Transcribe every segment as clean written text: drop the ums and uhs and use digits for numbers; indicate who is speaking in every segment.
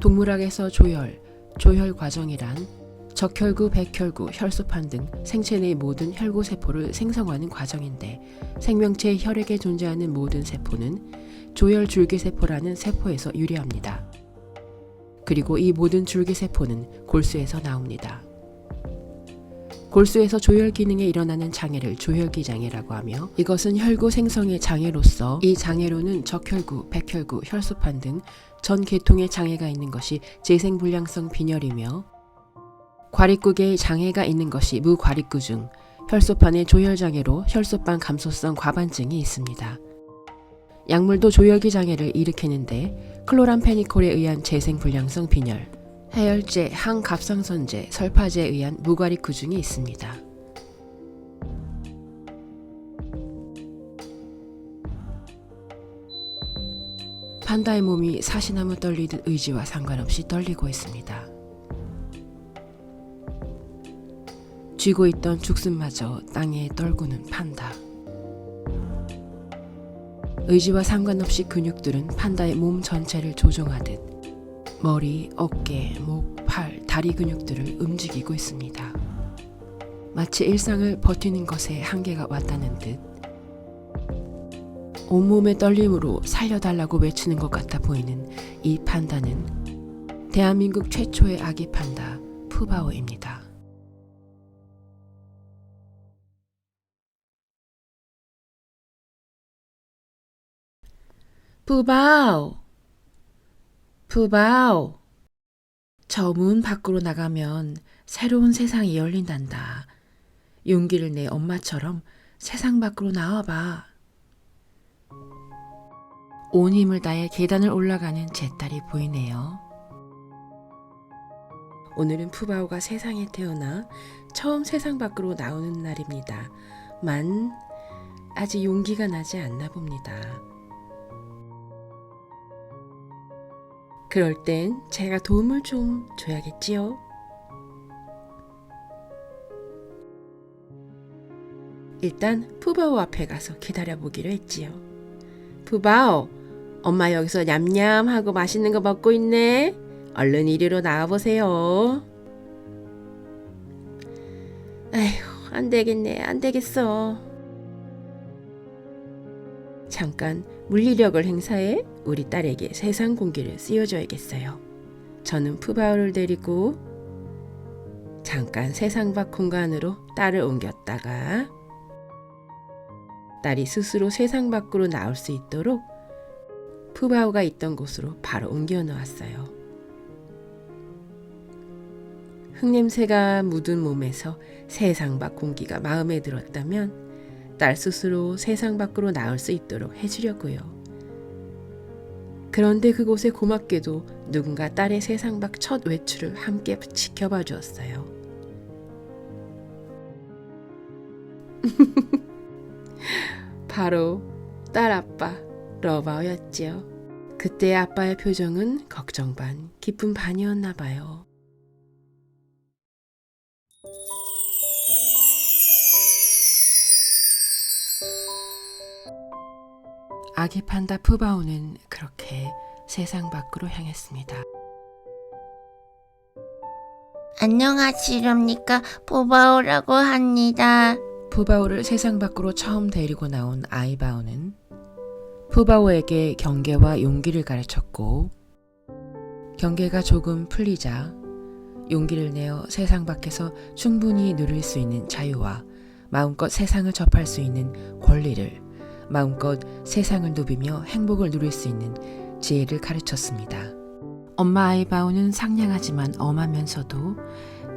Speaker 1: 동물학에서 조혈 과정이란 적혈구, 백혈구, 혈소판 등 생체 내 모든 혈구세포를 생성하는 과정인데, 생명체의 혈액에 존재하는 모든 세포는 조혈 줄기세포라는 세포에서 유래합니다. 그리고 이 모든 줄기세포는 골수에서 나옵니다. 골수에서 조혈 기능에 일어나는 장애를 조혈기 장애라고 하며, 이것은 혈구 생성의 장애로서 이 장애로는 적혈구, 백혈구, 혈소판 등 전 계통의 장애가 있는 것이 재생불량성 빈혈이며, 과립구계의 장애가 있는 것이 무과립구 중 혈소판의 조혈장애로 혈소판 감소성 과반증이 있습니다. 약물도 조혈기 장애를 일으키는데 클로람페니콜에 의한 재생불량성 빈혈, 해열제, 항갑상선제, 설파제에 의한 무과립구증이 있습니다. 판다의 몸이 사시나무 떨리듯 의지와 상관없이 떨리고 있습니다. 쥐고 있던 죽순마저 땅에 떨구는 판다. 의지와 상관없이 근육들은 판다의 몸 전체를 조종하듯 머리, 어깨, 목, 팔, 다리 근육들을 움직이고 있습니다. 마치 일상을 버티는 것에 한계가 왔다는 듯 온몸의 떨림으로 살려달라고 외치는 것 같아 보이는 이 판다는 대한민국 최초의 아기 판다 푸바오입니다. 푸바오! 푸바오! 저 문 밖으로 나가면 새로운 세상이 열린단다. 용기를 내 엄마처럼 세상 밖으로 나와봐. 온 힘을 다해 계단을 올라가는 제 딸이 보이네요. 오늘은 푸바오가 세상에 태어나 처음 세상 밖으로 나오는 날입니다. 만 아직 용기가 나지 않나 봅니다. 그럴 땐 제가 도움을 좀 줘야겠지요? 일단 푸바오 앞에 가서 기다려보기로 했지요. 푸바오, 엄마 여기서 냠냠하고 맛있는 거 먹고 있네. 얼른 이리로 나와보세요. 에휴, 안 되겠네, 안 되겠어. 잠깐 물리력을 행사해 우리 딸에게 세상 공기를 씌워줘야겠어요. 저는 푸바오를 데리고 잠깐 세상 밖 공간으로 딸을 옮겼다가 딸이 스스로 세상 밖으로 나올 수 있도록 푸바오가 있던 곳으로 바로 옮겨 놓았어요. 흙냄새가 묻은 몸에서 세상 밖 공기가 마음에 들었다면 딸 스스로 세상 밖으로 나올 수 있도록 해주려고요. 그런데 그곳에 고맙게도 누군가 딸의 세상 밖 첫 외출을 함께 지켜봐 주었어요. 바로 딸 아빠 러바오였지요. 그때 아빠의 표정은 걱정 반, 기쁨 반이었나 봐요. 아기 판다 푸바오는 그렇게 세상 밖으로 향했습니다.
Speaker 2: 안녕하십니까, 푸바오라고 합니다.
Speaker 1: 푸바오를 세상 밖으로 처음 데리고 나온 아이바오는 푸바오에게 경계와 용기를 가르쳤고, 경계가 조금 풀리자 용기를 내어 세상 밖에서 충분히 누릴 수 있는 자유와 마음껏 세상을 접할 수 있는 권리를, 마음껏 세상을 누비며 행복을 누릴 수 있는 지혜를 가르쳤습니다. 엄마 아이바오는 상냥하지만 엄하면서도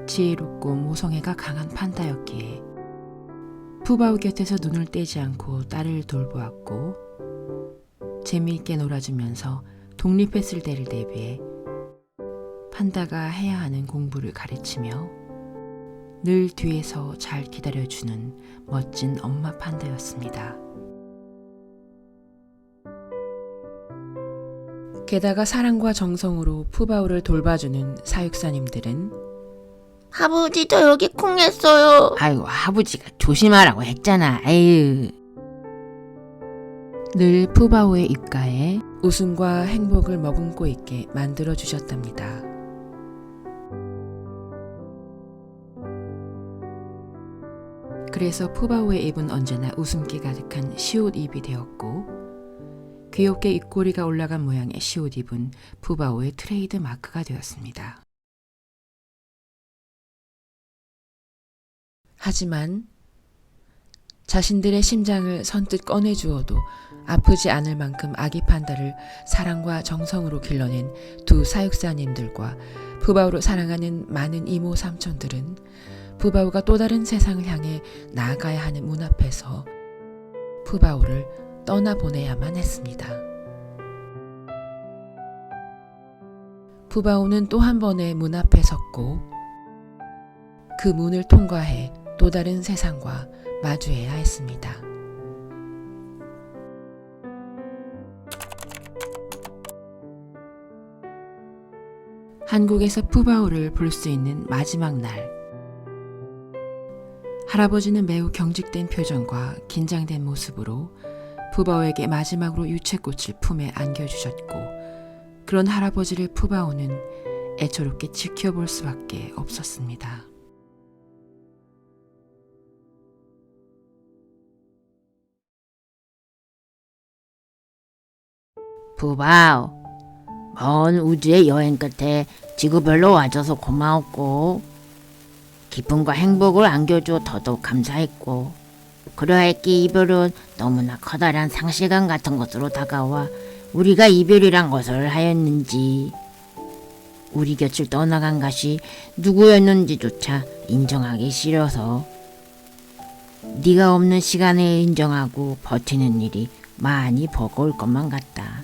Speaker 1: 지혜롭고 모성애가 강한 판다였기에 푸바오 곁에서 눈을 떼지 않고 딸을 돌보았고, 재미있게 놀아주면서 독립했을 때를 대비해 판다가 해야 하는 공부를 가르치며 늘 뒤에서 잘 기다려주는 멋진 엄마 판다였습니다. 게다가 사랑과 정성으로 푸바오를 돌봐주는 사육사님들은
Speaker 2: 아버지, 저 여기 콩했어요.
Speaker 3: 아이고, 아버지가 조심하라고 했잖아. 에휴.
Speaker 1: 늘 푸바오의 입가에 웃음과 행복을 머금고 있게 만들어 주셨답니다. 그래서 푸바오의 입은 언제나 웃음기 가득한 시옷 입이 되었고, 귀엽게 입꼬리가 올라간 모양의 시옷 입은 푸바오의 트레이드 마크가 되었습니다. 하지만 자신들의 심장을 선뜻 꺼내주어도 아프지 않을 만큼 아기 판다를 사랑과 정성으로 길러낸 두 사육사님들과 푸바오를 사랑하는 많은 이모 삼촌들은 푸바오가 또 다른 세상을 향해 나아가야 하는 문 앞에서 푸바오를 떠나보내야만 했습니다. 푸바오는 또 한 번의 문 앞에 섰고 그 문을 통과해 또 다른 세상과 마주해야 했습니다. 한국에서 푸바오를 볼 수 있는 마지막 날, 할아버지는 매우 경직된 표정과 긴장된 모습으로 푸바오에게 마지막으로 유채꽃을 품에 안겨주셨고, 그런 할아버지를 푸바오는 애처롭게 지켜볼 수밖에 없었습니다.
Speaker 2: 푸바오, 먼 우주의 여행 끝에 지구별로 와줘서 고마웠고, 기쁨과 행복을 안겨줘 더더욱 감사했고, 그러야 했기 이별은 너무나 커다란 상실감 같은 것으로 다가와 우리가 이별이란 것을 하였는지, 우리 곁을 떠나간 것이 누구였는지조차 인정하기 싫어서 네가 없는 시간을 인정하고 버티는 일이 많이 버거울 것만 같다.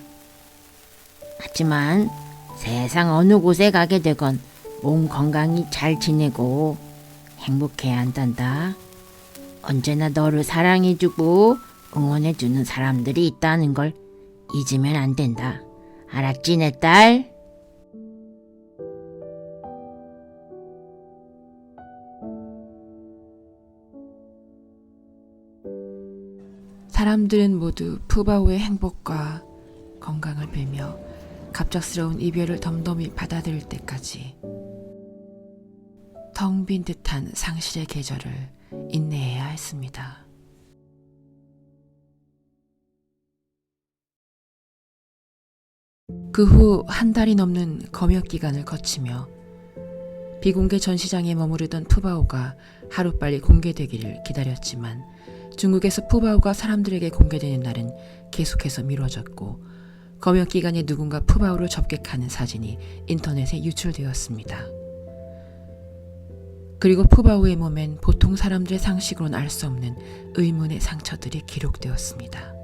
Speaker 2: 하지만 세상 어느 곳에 가게 되건 몸 건강히 잘 지내고 행복해야 한단다. 언제나 너를 사랑해주고 응원해주는 사람들이 있다는 걸 잊으면 안 된다. 알았지, 내 딸?
Speaker 1: 사람들은 모두 푸바오의 행복과 건강을 빌며 갑작스러운 이별을 덤덤히 받아들일 때까지 텅 빈 듯한 상실의 계절을 인내해야 했습니다. 그 후 한 달이 넘는 검역 기간을 거치며 비공개 전시장에 머무르던 푸바오가 하루빨리 공개되기를 기다렸지만 중국에서 푸바오가 사람들에게 공개되는 날은 계속해서 미뤄졌고, 검역 기간에 누군가 푸바오를 접객하는 사진이 인터넷에 유출되었습니다. 그리고 푸바오의 몸엔 보통 사람들의 상식으로는 알 수 없는 의문의 상처들이 기록되었습니다.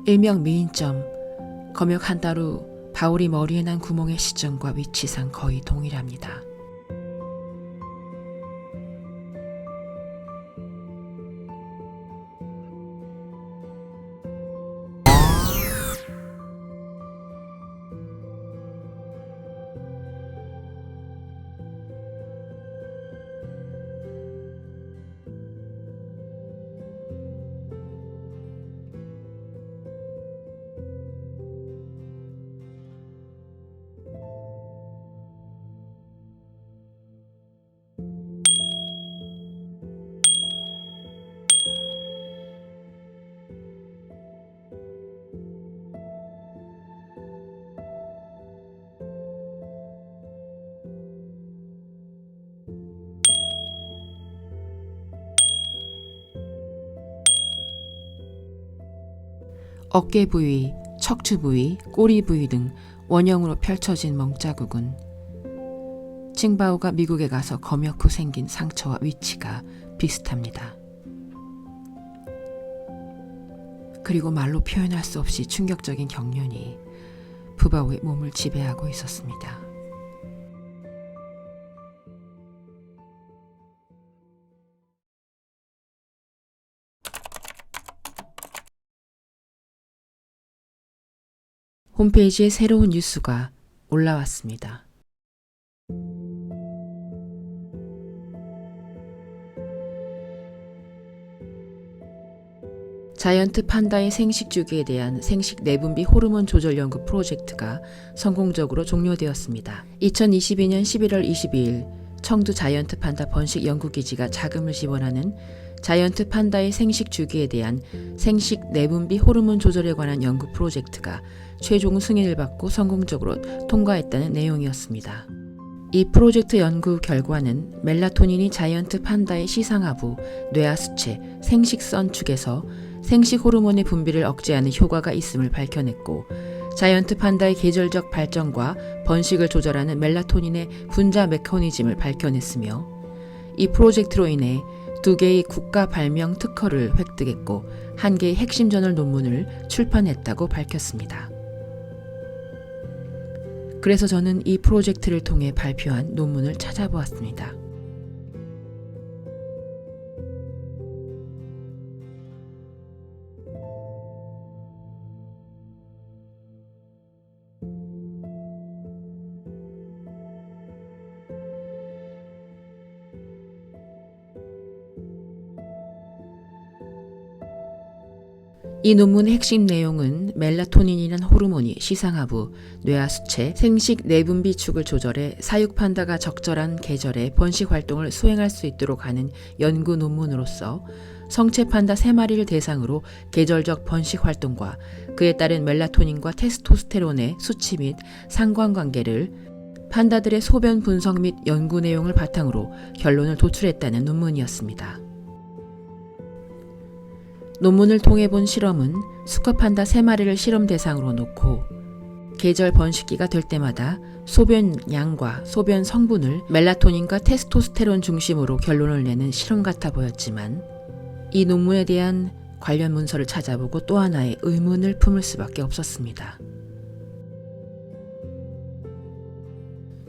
Speaker 1: 일명 미인점, 검역 한 달 후 바울이 머리에 난 구멍의 시점과 위치상 거의 동일합니다. 어깨 부위, 척추 부위, 꼬리 부위 등 원형으로 펼쳐진 멍자국은 칭바오가 미국에 가서 검역 후 생긴 상처와 위치가 비슷합니다. 그리고 말로 표현할 수 없이 충격적인 경련이 푸바오의 몸을 지배하고 있었습니다. 홈페이지에 새로운 뉴스가 올라왔습니다. 자이언트 판다의 생식 주기에 대한 생식 내분비 호르몬 조절 연구 프로젝트가 성공적으로 종료되었습니다. 2022년 11월 22일 청두 자이언트 판다 번식 연구기지가 자금을 지원하는 자이언트 판다의 생식 주기에 대한 생식 내분비 호르몬 조절에 관한 연구 프로젝트가 최종 승인을 받고 성공적으로 통과했다는 내용이었습니다. 이 프로젝트 연구 결과는 멜라토닌이 자이언트 판다의 시상하부, 뇌하수체, 생식선 축에서 생식 호르몬의 분비를 억제하는 효과가 있음을 밝혀냈고, 자이언트 판다의 계절적 발전과 번식을 조절하는 멜라토닌의 분자 메커니즘을 밝혀냈으며, 이 프로젝트로 인해 2개의 국가 발명 특허를 획득했고 1개의 핵심 저널 논문을 출판했다고 밝혔습니다. 그래서 저는 이 프로젝트를 통해 발표한 논문을 찾아보았습니다. 이 논문의 핵심 내용은 멜라토닌이란 호르몬이 시상하부, 뇌하수체, 생식 내분비 축을 조절해 사육 판다가 적절한 계절에 번식 활동을 수행할 수 있도록 하는 연구 논문으로서 성체 판다 3마리를 대상으로 계절적 번식 활동과 그에 따른 멜라토닌과 테스토스테론의 수치 및 상관관계를 판다들의 소변 분석 및 연구 내용을 바탕으로 결론을 도출했다는 논문이었습니다. 논문을 통해 본 실험은 수컷 판다 3마리를 실험 대상으로 놓고 계절 번식기가 될 때마다 소변 양과 소변 성분을 멜라토닌과 테스토스테론 중심으로 결론을 내는 실험 같아 보였지만, 이 논문에 대한 관련 문서를 찾아보고 또 하나의 의문을 품을 수밖에 없었습니다.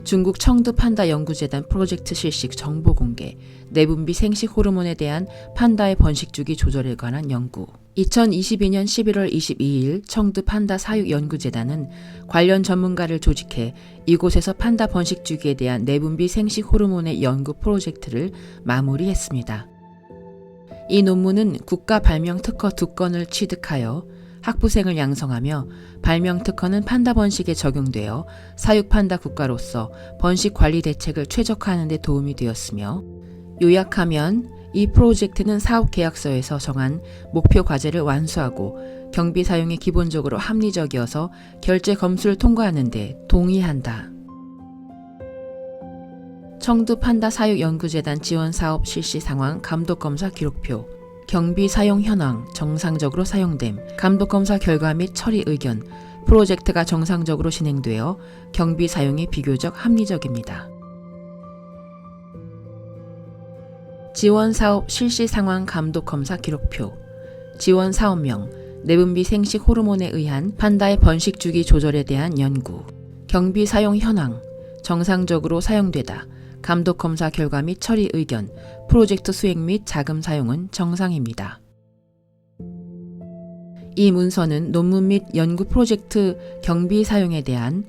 Speaker 1: 중국 청두 판다 연구재단 프로젝트 실식 정보 공개, 내분비 생식 호르몬에 대한 판다의 번식 주기 조절에 관한 연구. 2022년 11월 22일 청두 판다 사육 연구재단은 관련 전문가를 조직해 이곳에서 판다 번식 주기에 대한 내분비 생식 호르몬의 연구 프로젝트를 마무리했습니다. 이 논문은 국가 발명 특허 2건을 취득하여 학부생을 양성하며 발명 특허는 판다 번식에 적용되어 사육 판다 국가로서 번식 관리 대책을 최적화하는 데 도움이 되었으며, 요약하면 이 프로젝트는 사업 계약서에서 정한 목표 과제를 완수하고 경비 사용이 기본적으로 합리적이어서 결제 검수를 통과하는 데 동의한다. 청두 판다 사육 연구재단 지원 사업 실시 상황 감독 검사 기록표, 경비 사용 현황, 정상적으로 사용됨, 감독검사 결과 및 처리 의견, 프로젝트가 정상적으로 진행되어 경비 사용이 비교적 합리적입니다. 지원 사업 실시 상황 감독 검사 기록표, 지원 사업명, 내분비 생식 호르몬에 의한 판다의 번식 주기 조절에 대한 연구, 경비 사용 현황, 정상적으로 사용되다, 감독 검사 결과 및 처리 의견, 프로젝트 수행 및 자금 사용은 정상입니다. 이 문서는 논문 및 연구 프로젝트 경비 사용에 대한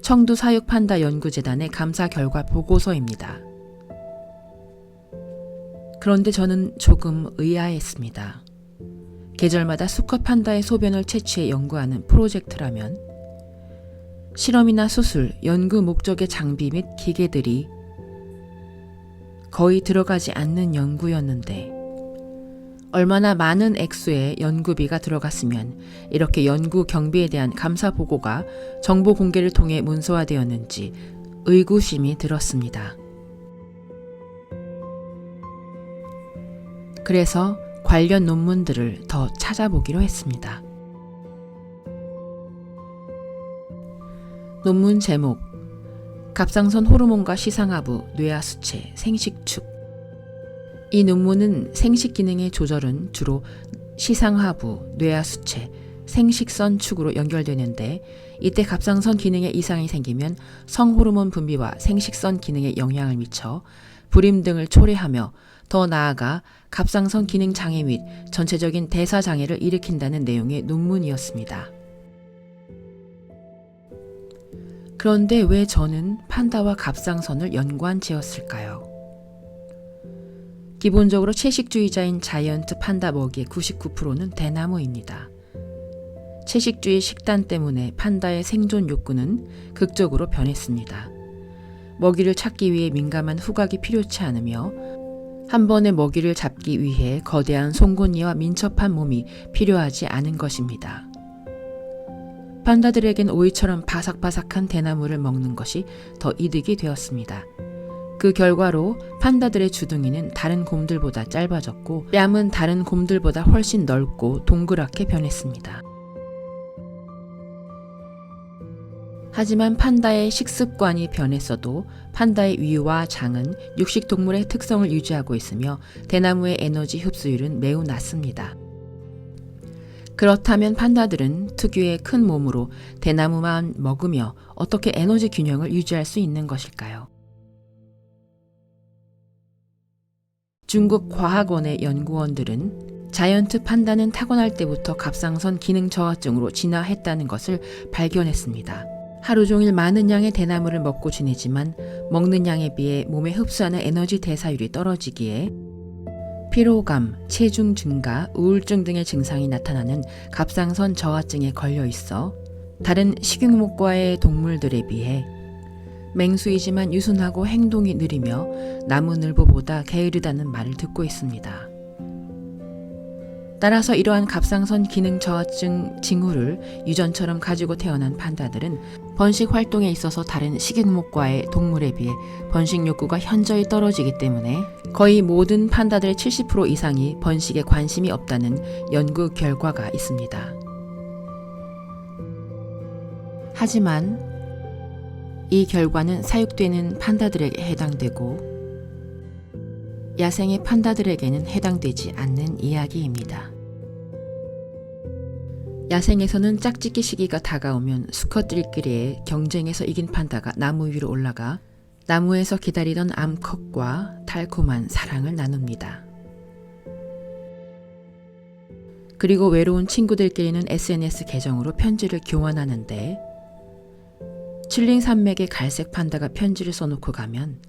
Speaker 1: 청두 사육 판다 연구재단의 감사 결과 보고서입니다. 그런데 저는 조금 의아했습니다. 계절마다 수컷 판다의 소변을 채취해 연구하는 프로젝트라면 실험이나 수술, 연구 목적의 장비 및 기계들이 거의 들어가지 않는 연구였는데, 얼마나 많은 액수의 연구비가 들어갔으면 이렇게 연구 경비에 대한 감사 보고가 정보 공개를 통해 문서화되었는지 의구심이 들었습니다. 그래서 관련 논문들을 더 찾아보기로 했습니다. 논문 제목: 갑상선 호르몬과 시상하부, 뇌하수체, 생식축. 이 논문은 생식 기능의 조절은 주로 시상하부, 뇌하수체, 생식선 축으로 연결되는데, 이때 갑상선 기능에 이상이 생기면 성호르몬 분비와 생식선 기능에 영향을 미쳐 불임 등을 초래하며 더 나아가 갑상선 기능 장애 및 전체적인 대사 장애를 일으킨다는 내용의 논문이었습니다. 그런데 왜 저는 판다와 갑상선을 연관 지었을까요? 기본적으로 채식주의자인 자이언트 판다 먹이의 99%는 대나무입니다. 채식주의 식단 때문에 판다의 생존 욕구는 극적으로 변했습니다. 먹이를 찾기 위해 민감한 후각이 필요치 않으며 한 번의 먹이를 잡기 위해 거대한 송곳니와 민첩한 몸이 필요하지 않은 것입니다. 판다들에겐 오이처럼 바삭바삭한 대나무를 먹는 것이 더 이득이 되었습니다. 그 결과로 판다들의 주둥이는 다른 곰들보다 짧아졌고 뺨은 다른 곰들보다 훨씬 넓고 동그랗게 변했습니다. 하지만 판다의 식습관이 변했어도 판다의 위와 장은 육식동물의 특성을 유지하고 있으며 대나무의 에너지 흡수율은 매우 낮습니다. 그렇다면 판다들은 특유의 큰 몸으로 대나무만 먹으며 어떻게 에너지 균형을 유지할 수 있는 것일까요? 중국 과학원의 연구원들은 자이언트 판다는 타고날 때부터 갑상선 기능 저하증으로 진화했다는 것을 발견했습니다. 하루 종일 많은 양의 대나무를 먹고 지내지만 먹는 양에 비해 몸에 흡수하는 에너지 대사율이 떨어지기에 피로감, 체중 증가, 우울증 등의 증상이 나타나는 갑상선 저하증에 걸려 있어 다른 식용목과의 동물들에 비해 맹수이지만 유순하고 행동이 느리며 나무늘보보다 게으르다는 말을 듣고 있습니다. 따라서 이러한 갑상선 기능 저하증 징후를 유전처럼 가지고 태어난 판다들은 번식 활동에 있어서 다른 식용목과의 동물에 비해 번식 욕구가 현저히 떨어지기 때문에 거의 모든 판다들의 70% 이상이 번식에 관심이 없다는 연구 결과가 있습니다. 하지만 이 결과는 사육되는 판다들에게 해당되고 야생의 판다들에게는 해당되지 않는 이야기입니다. 야생에서는 짝짓기 시기가 다가오면 수컷들끼리의 경쟁에서 이긴 판다가 나무 위로 올라가 나무에서 기다리던 암컷과 달콤한 사랑을 나눕니다. 그리고 외로운 친구들끼리는 SNS 계정으로 편지를 교환하는데 칠링 산맥의 갈색 판다가 편지를 써놓고 가면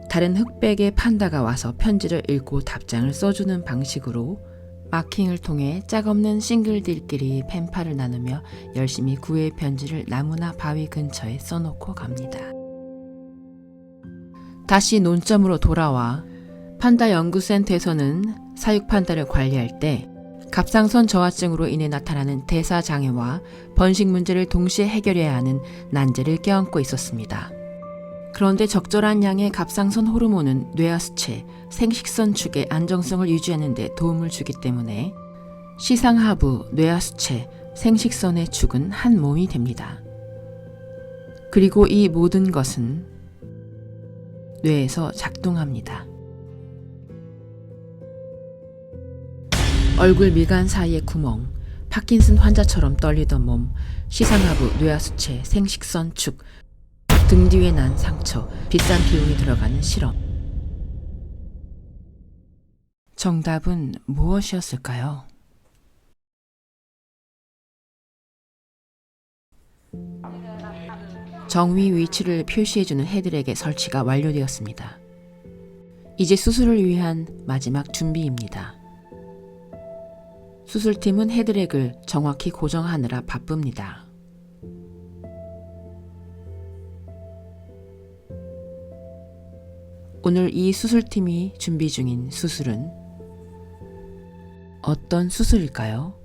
Speaker 1: 다른 흑백의 판다가 와서 편지를 읽고 답장을 써주는 방식으로 마킹을 통해 짝없는 싱글들끼리 펜팔을 나누며 열심히 구애의 편지를 나무나 바위 근처에 써놓고 갑니다. 다시 논점으로 돌아와 판다 연구센터에서는 사육 판다를 관리할 때 갑상선 저하증으로 인해 나타나는 대사장애와 번식 문제를 동시에 해결해야 하는 난제를 껴안고 있었습니다. 그런데 적절한 양의 갑상선 호르몬은 뇌하수체, 생식선 축의 안정성을 유지하는 데 도움을 주기 때문에 시상하부, 뇌하수체, 생식선의 축은 한 몸이 됩니다. 그리고 이 모든 것은 뇌에서 작동합니다. 얼굴 미간 사이의 구멍, 파킨슨 환자처럼 떨리던 몸, 시상하부, 뇌하수체, 생식선 축, 등 뒤에 난 상처, 비싼 비용이 들어가는 실험. 정답은 무엇이었을까요? 정위 위치를 표시해주는 헤드랙의 설치가 완료되었습니다. 이제 수술을 위한 마지막 준비입니다. 수술팀은 헤드랙을 정확히 고정하느라 바쁩니다. 오늘 이 수술팀이 준비 중인 수술은 어떤 수술일까요?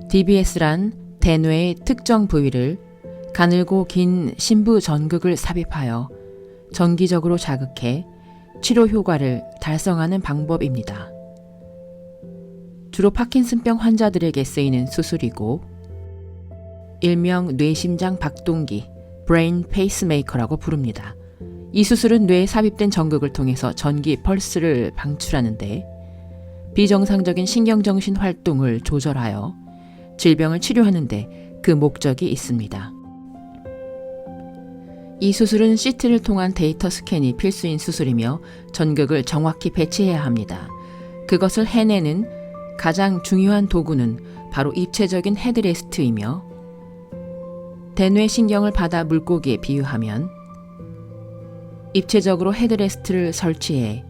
Speaker 1: DBS란 대뇌의 특정 부위를 가늘고 긴 심부 전극을 삽입하여 정기적으로 자극해 치료 효과를 달성하는 방법입니다. 주로 파킨슨병 환자들에게 쓰이는 수술이고 일명 뇌심장 박동기, 브레인 페이스메이커라고 부릅니다. 이 수술은 뇌에 삽입된 전극을 통해서 전기 펄스를 방출하는데 비정상적인 신경정신 활동을 조절하여 질병을 치료하는데 그 목적이 있습니다. 이 수술은 CT를 통한 데이터 스캔이 필수인 수술이며 전극을 정확히 배치해야 합니다. 그것을 해내는 가장 중요한 도구는 바로 입체적인 헤드레스트이며 대뇌신경을 받아 물고기에 비유하면 입체적으로 헤드레스트를 설치해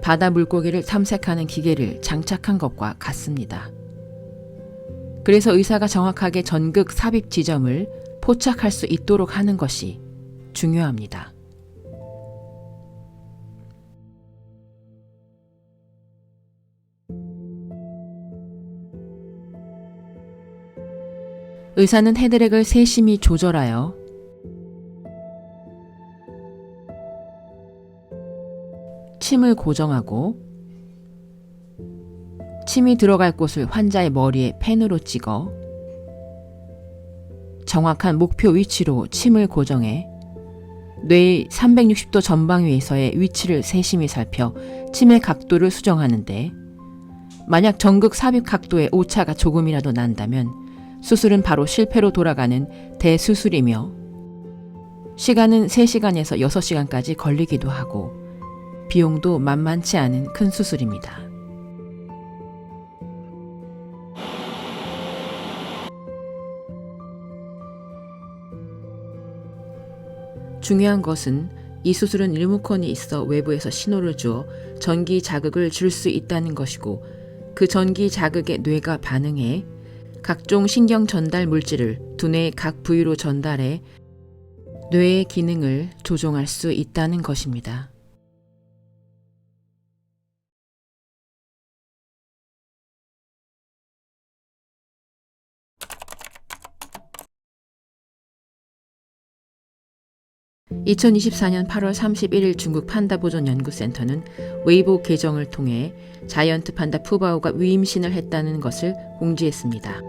Speaker 1: 바다 물고기를 탐색하는 기계를 장착한 것과 같습니다. 그래서 의사가 정확하게 전극 삽입 지점을 포착할 수 있도록 하는 것이 중요합니다. 의사는 헤드렉을 세심히 조절하여 침을 고정하고 침이 들어갈 곳을 환자의 머리에 펜으로 찍어 정확한 목표 위치로 침을 고정해 뇌의 360도 전방위에서의 위치를 세심히 살펴 침의 각도를 수정하는데 만약 전극 삽입 각도에 오차가 조금이라도 난다면 수술은 바로 실패로 돌아가는 대수술이며 시간은 3시간에서 6시간까지 걸리기도 하고 비용도 만만치 않은 큰 수술입니다. 중요한 것은 이 수술은 리모컨이 있어 외부에서 신호를 주어 전기 자극을 줄 수 있다는 것이고 그 전기 자극에 뇌가 반응해 각종 신경 전달 물질을 두뇌의 각 부위로 전달해 뇌의 기능을 조종할 수 있다는 것입니다. (2024년 8월 31일) 중국 판다 보존 연구센터는 웨이보 계정을 통해 자이언트 판다 푸바오가 위임신을 했다는 것을 공지했습니다.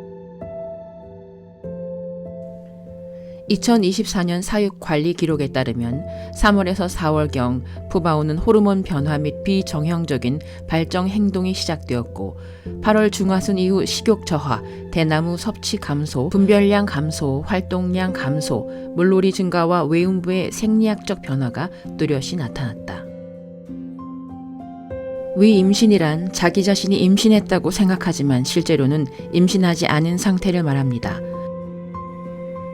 Speaker 1: 2024년 사육 관리 기록에 따르면 3월에서 4월경 푸바오는 호르몬 변화 및 비정형적인 발정 행동이 시작되었고 8월 중하순 이후 식욕 저하, 대나무 섭취 감소, 분별량 감소, 활동량 감소, 물놀이 증가와 외음부의 생리학적 변화가 뚜렷이 나타났다. 위임신이란 자기 자신이 임신했다고 생각하지만 실제로는 임신하지 않은 상태를 말합니다.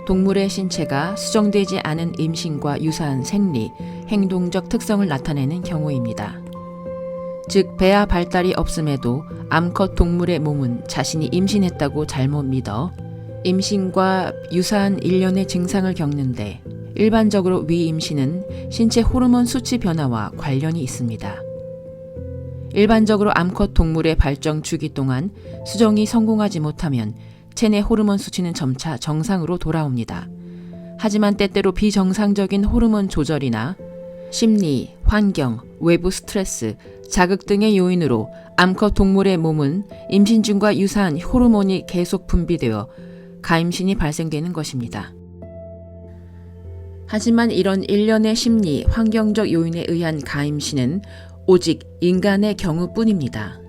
Speaker 1: 동물의 신체가 수정되지 않은 임신과 유사한 생리, 행동적 특성을 나타내는 경우입니다. 즉 배아 발달이 없음에도 암컷 동물의 몸은 자신이 임신했다고 잘못 믿어 임신과 유사한 일련의 증상을 겪는데 일반적으로 위임신은 신체 호르몬 수치 변화와 관련이 있습니다. 일반적으로 암컷 동물의 발정 주기 동안 수정이 성공하지 못하면 체내 호르몬 수치는 점차 정상으로 돌아옵니다. 하지만 때때로 비정상적인 호르몬 조절이나 심리, 환경, 외부 스트레스, 자극 등의 요인으로 암컷 동물의 몸은 임신 중과 유사한 호르몬이 계속 분비되어 가임신이 발생되는 것입니다. 하지만 이런 일련의 심리, 환경적 요인에 의한 가임신은 오직 인간의 경우뿐입니다.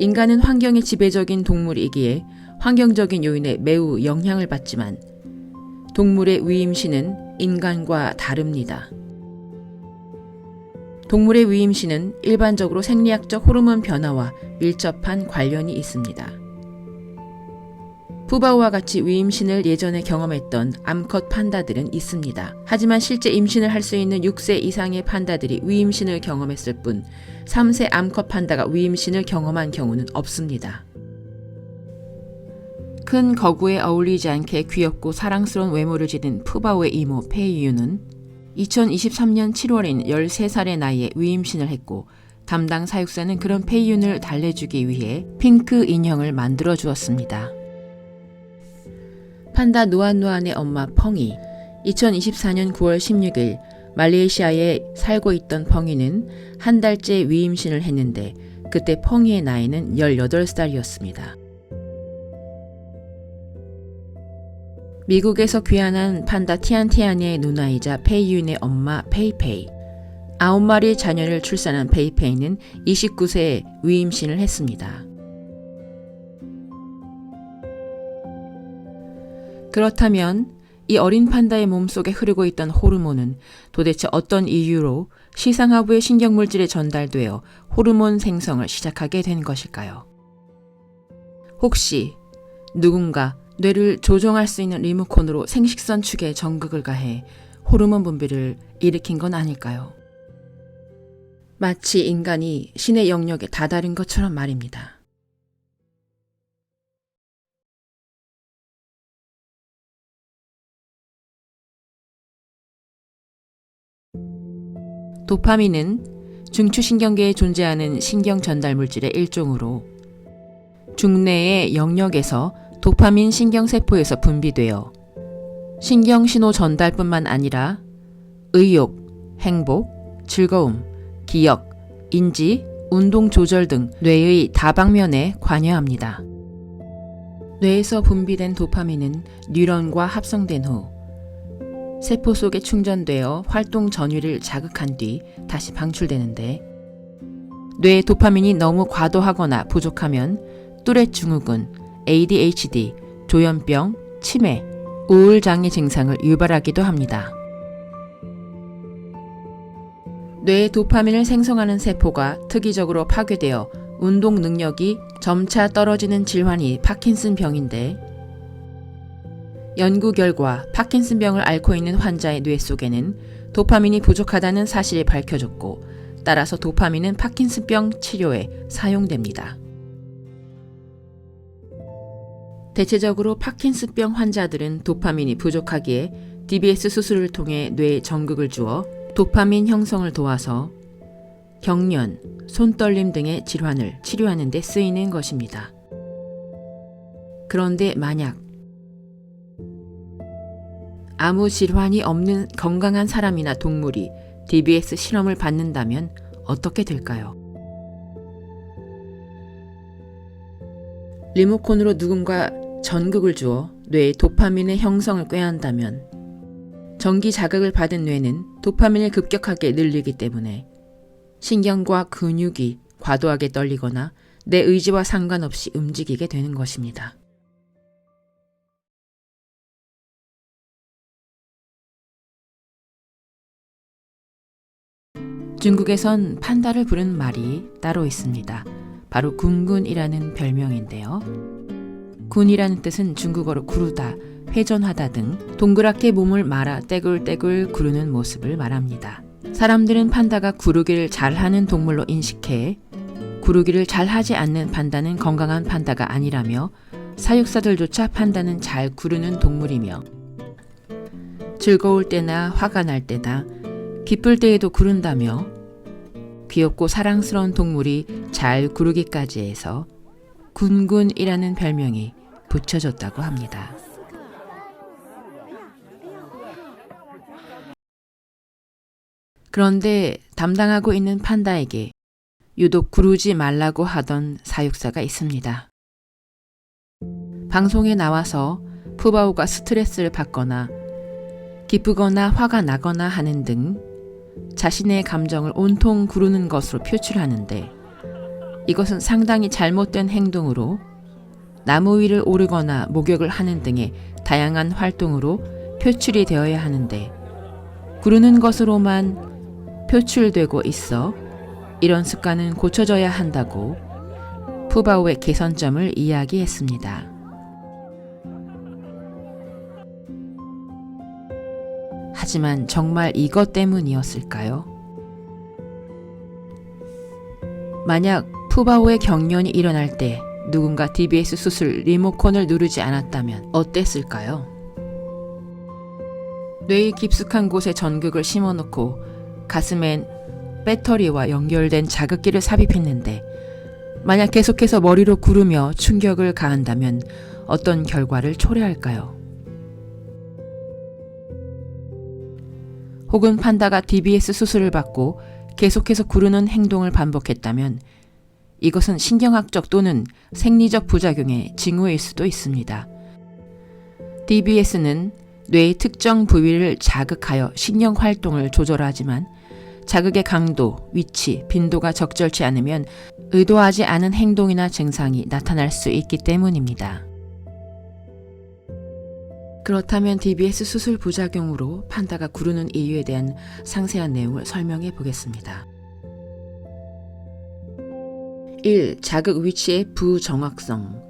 Speaker 1: 인간은 환경의 지배적인 동물이기에 환경적인 요인에 매우 영향을 받지만 동물의 위임신은 인간과 다릅니다. 동물의 위임신은 일반적으로 생리학적 호르몬 변화와 밀접한 관련이 있습니다. 푸바오와 같이 위임신을 예전에 경험했던 암컷 판다들은 있습니다. 하지만 실제 임신을 할 수 있는 6세 이상의 판다들이 위임신을 경험했을 뿐 3세 암컷 판다가 위임신을 경험한 경우는 없습니다. 큰 거구에 어울리지 않게 귀엽고 사랑스러운 외모를 지닌 푸바오의 이모 페이유는 2023년 7월인 13살의 나이에 위임신을 했고 담당 사육사는 그런 페이윤을 달래주기 위해 핑크 인형을 만들어 주었습니다. 판다 누안누안의 엄마 펑이 2024년 9월 16일 말레이시아에 살고 있던 펑이는 한 달째 위임신을 했는데 그때 펑이의 나이는 18살이었습니다. 미국에서 귀환한 판다 티안티안의 누나이자 페이윤의 엄마 페이페이. 9마리 자녀를 출산한 페이페이는 29세에 위임신을 했습니다. 그렇다면 이 어린 판다의 몸속에 흐르고 있던 호르몬은 도대체 어떤 이유로 시상하부의 신경물질에 전달되어 호르몬 생성을 시작하게 된 것일까요? 혹시 누군가 뇌를 조종할 수 있는 리모컨으로 생식선 축에 전극을 가해 호르몬 분비를 일으킨 건 아닐까요? 마치 인간이 신의 영역에 다다른 것처럼 말입니다. 도파민은 중추신경계에 존재하는 신경 전달 물질의 일종으로 중뇌의 영역에서 도파민 신경세포에서 분비되어 신경신호 전달뿐만 아니라 의욕, 행복, 즐거움, 기억, 인지, 운동 조절 등 뇌의 다방면에 관여합니다. 뇌에서 분비된 도파민은 뉴런과 합성된 후 세포 속에 충전되어 활동 전위를 자극한 뒤 다시 방출되는데, 뇌의 도파민이 너무 과도하거나 부족하면 뚜렛 증후군, ADHD, 조현병, 치매, 우울장애 증상을 유발하기도 합니다. 뇌의 도파민을 생성하는 세포가 특이적으로 파괴되어 운동 능력이 점차 떨어지는 질환이 파킨슨병인데, 연구 결과 파킨슨병을 앓고 있는 환자의 뇌 속에는 도파민이 부족하다는 사실이 밝혀졌고, 따라서 도파민은 파킨슨병 치료에 사용됩니다. 대체적으로 파킨슨병 환자들은 도파민이 부족하기에 DBS 수술을 통해 뇌에 전극을 주어 도파민 형성을 도와서 경련, 손떨림 등의 질환을 치료하는 데 쓰이는 것입니다. 그런데 만약 아무 질환이 없는 건강한 사람이나 동물이 DBS 실험을 받는다면 어떻게 될까요? 리모컨으로 누군가 전극을 주어 뇌에 도파민의 형성을 꾀한다면 전기 자극을 받은 뇌는 도파민을 급격하게 늘리기 때문에 신경과 근육이 과도하게 떨리거나 내 의지와 상관없이 움직이게 되는 것입니다. 중국에선 판다를 부르는 말이 따로 있습니다. 바로 군군이라는 별명인데요. 군이라는 뜻은 중국어로 구르다, 회전하다 등 동그랗게 몸을 말아 떼굴떼굴 구르는 모습을 말합니다. 사람들은 판다가 구르기를 잘하는 동물로 인식해 구르기를 잘하지 않는 판다는 건강한 판다가 아니라며, 사육사들조차 판다는 잘 구르는 동물이며 즐거울 때나 화가 날 때나 기쁠 때에도 구른다며, 귀엽고 사랑스러운 동물이 잘 구르기까지 해서 군군이라는 별명이 붙여졌다고 합니다. 그런데 담당하고 있는 판다에게 유독 구르지 말라고 하던 사육사가 있습니다. 방송에 나와서 푸바오가 스트레스를 받거나 기쁘거나 화가 나거나 하는 등 자신의 감정을 온통 구르는 것으로 표출하는데, 이것은 상당히 잘못된 행동으로 나무 위를 오르거나 목욕을 하는 등의 다양한 활동으로 표출이 되어야 하는데, 구르는 것으로만 표출되고 있어 이런 습관은 고쳐져야 한다고 푸바오의 개선점을 이야기했습니다. 하지만 정말 이것 때문이었을까요? 만약 푸바오의 경련이 일어날 때 누군가 DBS 수술 리모컨을 누르지 않았다면 어땠을까요? 뇌의 깊숙한 곳에 전극을 심어놓고 가슴엔 배터리와 연결된 자극기를 삽입했는데, 만약 계속해서 머리로 구르며 충격을 가한다면 어떤 결과를 초래할까요? 혹은 판다가 DBS 수술을 받고 계속해서 구르는 행동을 반복했다면 이것은 신경학적 또는 생리적 부작용의 징후일 수도 있습니다. DBS는 뇌의 특정 부위를 자극하여 신경 활동을 조절하지만 자극의 강도, 위치, 빈도가 적절치 않으면 의도하지 않은 행동이나 증상이 나타날 수 있기 때문입니다. 그렇다면 DBS 수술 부작용으로 판다가 구르는 이유에 대한 상세한 내용을 설명해 보겠습니다. 1. 자극 위치의 부정확성.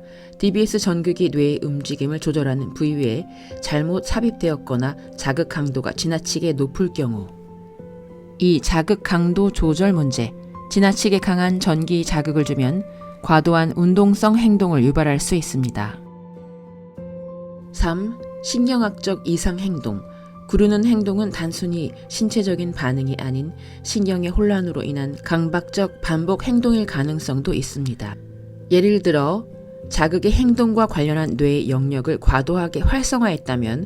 Speaker 1: DBS 전극이 뇌의 움직임을 조절하는 부위에 잘못 삽입되었거나 자극 강도가 지나치게 높을 경우, 이 자극 강도 조절 문제, 지나치게 강한 전기 자극을 주면 과도한 운동성 행동을 유발할 수 있습니다. 3. 신경학적 이상 행동. 구르는 행동은 단순히 신체적인 반응이 아닌 신경의 혼란으로 인한 강박적 반복 행동일 가능성도 있습니다. 예를 들어 자극의 행동과 관련한 뇌의 영역을 과도하게 활성화했다면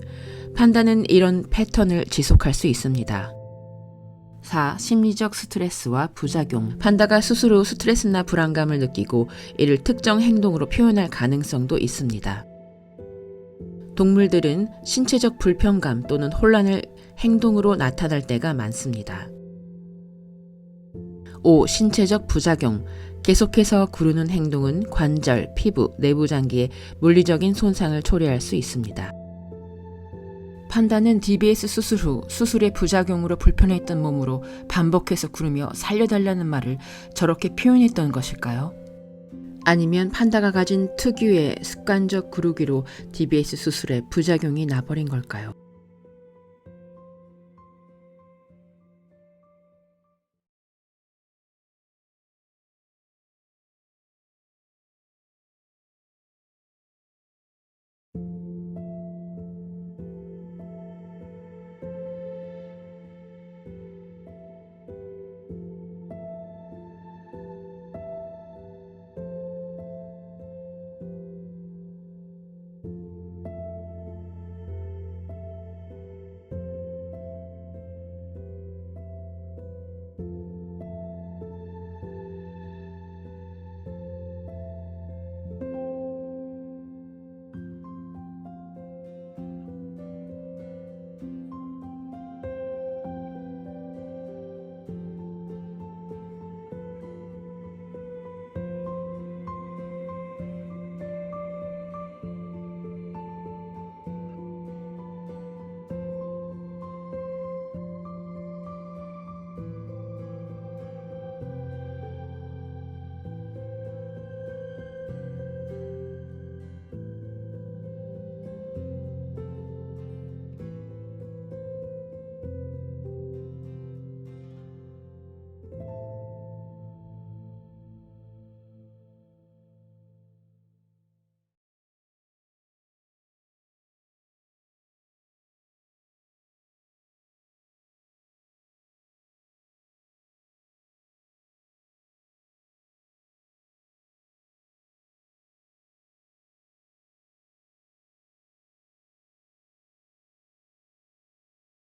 Speaker 1: 판다는 이런 패턴을 지속할 수 있습니다. 4. 심리적 스트레스와 부작용. 판다가 스스로 스트레스나 불안감을 느끼고 이를 특정 행동으로 표현할 가능성도 있습니다. 동물들은 신체적 불편감 또는 혼란을 행동으로 나타낼 때가 많습니다. 5. 신체적 부작용. 계속해서 구르는 행동은 관절, 피부, 내부 장기에 물리적인 손상을 초래할 수 있습니다. 판다는 DBS 수술 후 수술의 부작용으로 불편했던 몸으로 반복해서 구르며 살려달라는 말을 저렇게 표현했던 것일까요? 아니면 판다가 가진 특유의 습관적 구르기로 DBS 수술에 부작용이 나버린 걸까요?